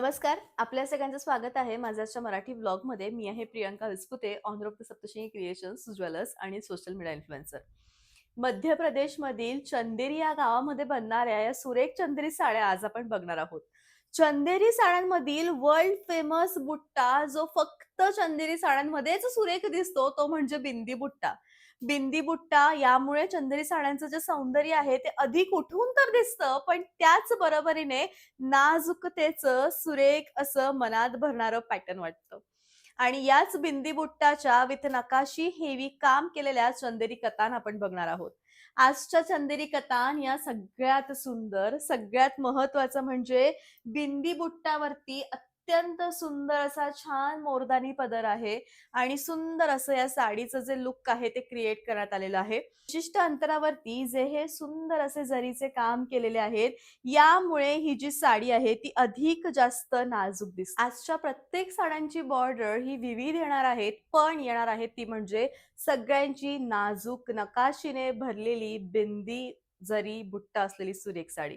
नमस्कार. आपल्या सगळ्यांचं स्वागत आहे माझ्या आजच्या मराठी व्लॉगमध्ये. मी आहे Priyanka Vispute, owner of the Saptashrungi Creations, jewellers आणि सोशल मीडिया इन्फ्लुएन्सर. मध्य प्रदेशमधील चंदेरी या गावामध्ये बनणाऱ्या या सुरेख चंदेरी साड्या आज आपण बघणार आहोत. चंदेरी साड्यांमधील वर्ल्ड फेमस बुट्टा जो फक्त चंदेरी साड्यांमध्येच सुरेख दिसतो तो म्हणजे बिंदी बुट्टा. बिंदी बुट्टा यामुळे चंदेरी साड्यांचं जे सौंदर्य आहे ते अधिक उठून तर दिसतं, पण त्याच बरोबरीने नाजूकतेचं सुरेख असं मनात भरणारं पॅटर्न वाटतं. आणि याच बिंदी बुट्टाच्या विथ नकाशी हेवी काम केलेल्या चंदेरी कतान आपण बघणार आहोत. आजच्या चंदेरी कतान या सगळ्यात सुंदर, सगळ्यात महत्वाचं म्हणजे बिंदी बुट्टावरती अत्यंत सुंदर असा छान मोरदानी पदर आहे आणि सुंदर असं या साडीचं जे लुक आहे ते क्रिएट करण्यात आलेलं आहे. विशिष्ट अंतरावरती जे हे सुंदर असे जरीचे काम केलेले आहेत, यामुळे ही जी साडी आहे ती अधिक जास्त नाजूक दिसते. आजच्या प्रत्येक साड्यांची बॉर्डर ही विविध येणार आहेत, पण येणार आहेत ती म्हणजे सगळ्यांची नाजूक नकाशीने भरलेली बिंदी जरी बुट्टा असलेली सुरेख साडी.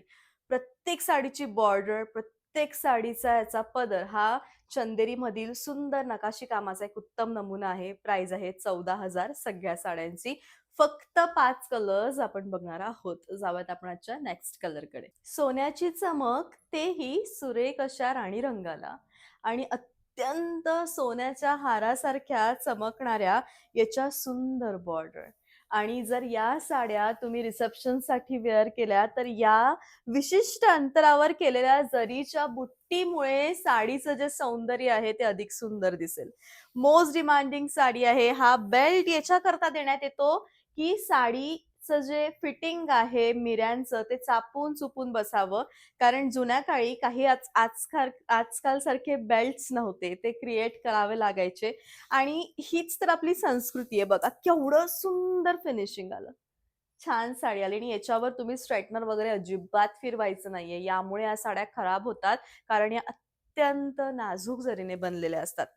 प्रत्येक साडीची बॉर्डर, प्रत्येक साडीचा याचा पदर हा चंदेरीमधील सुंदर नकाशी कामाचा एक उत्तम नमुना आहे. प्राइस आहे 14,000 सगळ्या साड्यांची. फक्त 5 कलर्स आपण बघणार आहोत. जाऊयात आपण आजच्या नेक्स्ट कलरकडे. सोन्याची चमक तेही सुरेख अशा राणी रंगाला आणि अत्यंत सोन्याच्या हारासारख्या चमकणाऱ्या याच्या सुंदर बॉर्डर. आणि जर या साड्या तुम्ही रिसेप्शनसाठी वेअर केल्या तर या विशिष्ट अंतरावर केलेल्या जरीच्या बुट्टीमुळे साडीचं जे सौंदर्य आहे ते अधिक सुंदर दिसेल. मोस्ट डिमांडिंग साडी आहे. हा बेल्ट याच्याकरता देण्यात येतो की साडीचं जे फिटिंग आहे मिऱ्यांचं ते चापून चुपून बसावं. कारण जुन्या काळी काही आजकाल सारखे बेल्ट्स नव्हते. ते क्रिएट करावे लागायचे आणि हीच तर आपली संस्कृती आहे बघा. केवढं सुंदर फिनिशिंग आलं. छान साडी आली आणि याच्यावर तुम्ही स्ट्रेटनर वगैरे अजिबात फिरवायचं नाहीये. यामुळे या साड्या खराब होतात कारण या अत्यंत नाजूक जरीने बनलेल्या असतात.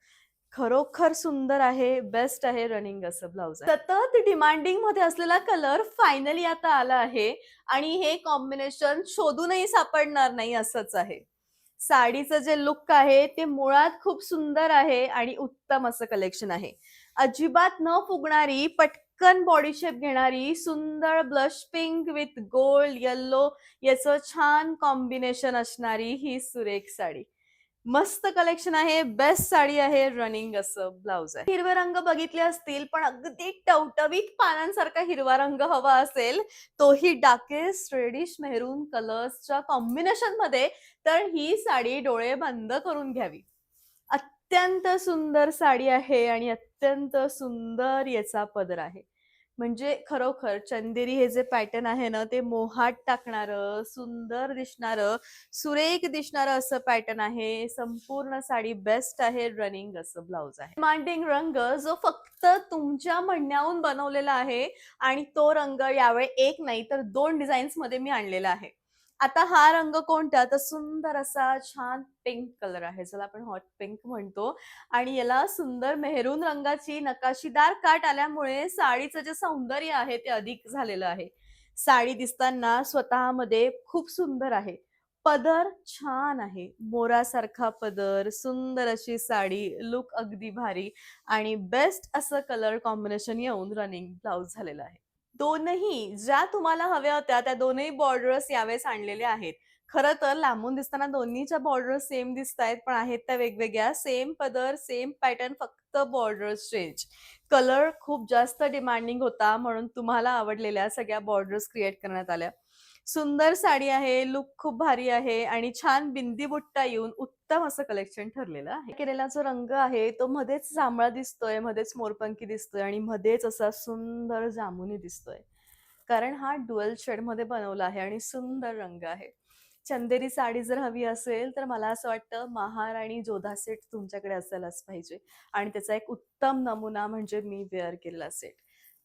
खरोखर सुंदर आहे, बेस्ट आहे, रनिंग असं ब्लाउज आहे. सतत डिमांडिंग मध्ये असलेला कलर फायनली आता आला आहे आणि हे कॉम्बिनेशन शोधूनही सापडणार नाही असंच आहे. साडीचं जे लुक आहे ते मुळात खूप सुंदर आहे आणि उत्तम असं कलेक्शन आहे. अजिबात न फुगणारी, पटकन बॉडी शेप घेणारी, सुंदर blush pink with gold, yellow याचं छान कॉम्बिनेशन असणारी ही सुरेख साडी. मस्त कलेक्शन आहे, बेस्ट साडी आहे, रनिंग असं ब्लाउज आहे. हिरवे रंग बघितले असतील, पण अगदी टवटवीत पानांसारखा हिरवा रंग हवा असेल, तोही डार्केस्ट रेडिश मेहरून कलर्सच्या कॉम्बिनेशन मध्ये, तर ही साडी डोळे बंद करून घ्यावी. अत्यंत सुंदर साडी आहे आणि अत्यंत सुंदर याचा पदर आहे. म्हणजे खरोखर चंदेरी हे जे पॅटर्न आहे ना ते मोहात टाकणारं, सुंदर दिसणारं, सुरेख दिसणारं असं पॅटर्न आहे. संपूर्ण साडी बेस्ट आहे, रनिंग असं ब्लाउज आहे. डिमांडिंग रंग जो फक्त तुमच्या म्हणण्याहून बनवलेला आहे आणि तो रंग यावेळी एक नाही तर 2 डिझाईन्स मध्ये मी आणलेला आहे. आता हा रंग कोणता तर सुंदर असा छान पिंक कलर आहे, ज्याला आपण हॉट पिंक म्हणतो आणि याला सुंदर मेहरून रंगाची नकाशीदार काठ आल्यामुळे साडीचं जे सौंदर्य आहे ते अधिक झालेलं आहे. साडी दिसताना स्वतःमध्ये खूप सुंदर आहे. पदर छान आहे, मोरासारखा पदर, सुंदर अशी साडी, लुक अगदी भारी आणि बेस्ट असं कलर कॉम्बिनेशन येऊन रनिंग ब्लाउज झालेलं आहे. दोनही ज्या तुम्हाला हव्या होत्या त्या दोनही बॉर्डर्स यावेळेस आणलेल्या आहेत. खरं तर लांबून दिसताना दोन्हीच्या बॉर्डर्स सेम दिसतायत, पण आहेत त्या वेगवेगळ्या. सेम पदर, सेम पॅटर्न, फक्त बॉर्डर्स चेंज. कलर खूप जास्त डिमांडिंग होता म्हणून तुम्हाला आवडलेल्या सगळ्या बॉर्डर्स क्रिएट करण्यात आल्या. सुंदर साडी आहे, लुक खूप भारी आहे आणि छान बिंदी बुट्टा येऊन उत्तम असं कलेक्शन ठरलेलं आहे. केलेला जो रंग आहे तो मध्येच जांभळा दिसतोय, मध्येच मोरपंखी दिसतोय आणि मध्येच असा सुंदर जामुनी दिसतोय. कारण हा डुअल शेडमध्ये बनवला आहे आणि सुंदर रंग आहे. चंदेरी साडी जर हवी असेल तर मला असं वाटतं महाराणी जोधा सेट तुमच्याकडे असायलाच पाहिजे आणि त्याचा एक उत्तम नमुना म्हणजे मी वेअर केलेला सेट.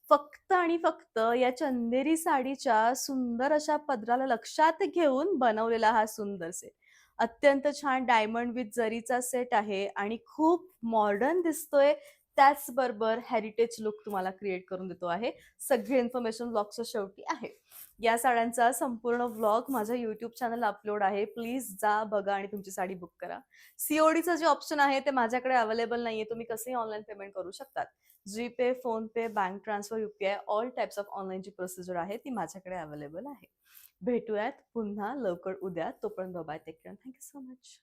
फक्त आणि फक्त या चंदेरी साडीच्या सुंदर अशा पदराला लक्षात घेऊन बनवलेला हा सुंदर सेट. अत्यंत छान डायमंड विथ जरीचा सेट आहे आणि खूप मॉडर्न दिसतोय. त्याचबरोबर हेरिटेज लुक तुम्हाला क्रिएट करून देतो आहे. सगळी इन्फॉर्मेशन ब्लॉगच्या शेवटी आहे. या साड्यांचा संपूर्ण व्लॉग माझ्या यूट्यूब चॅनल अपलोड आहे. प्लीज जा बघा आणि तुमची साडी बुक करा. सीओडीचं जे ऑप्शन आहे ते माझ्याकडे अवेलेबल नाहीये. तुम्ही कसंही ऑनलाईन पेमेंट करू शकतात. GPay, PhonePe, bank transfer, UPI all types of online जी प्रोसिजर आहे ती माझ्याकडे अवेलेबल आहे. भेटूयात पुन्हा लवकर उद्या. तोपर्यंत bye. Take care. Thank you so much.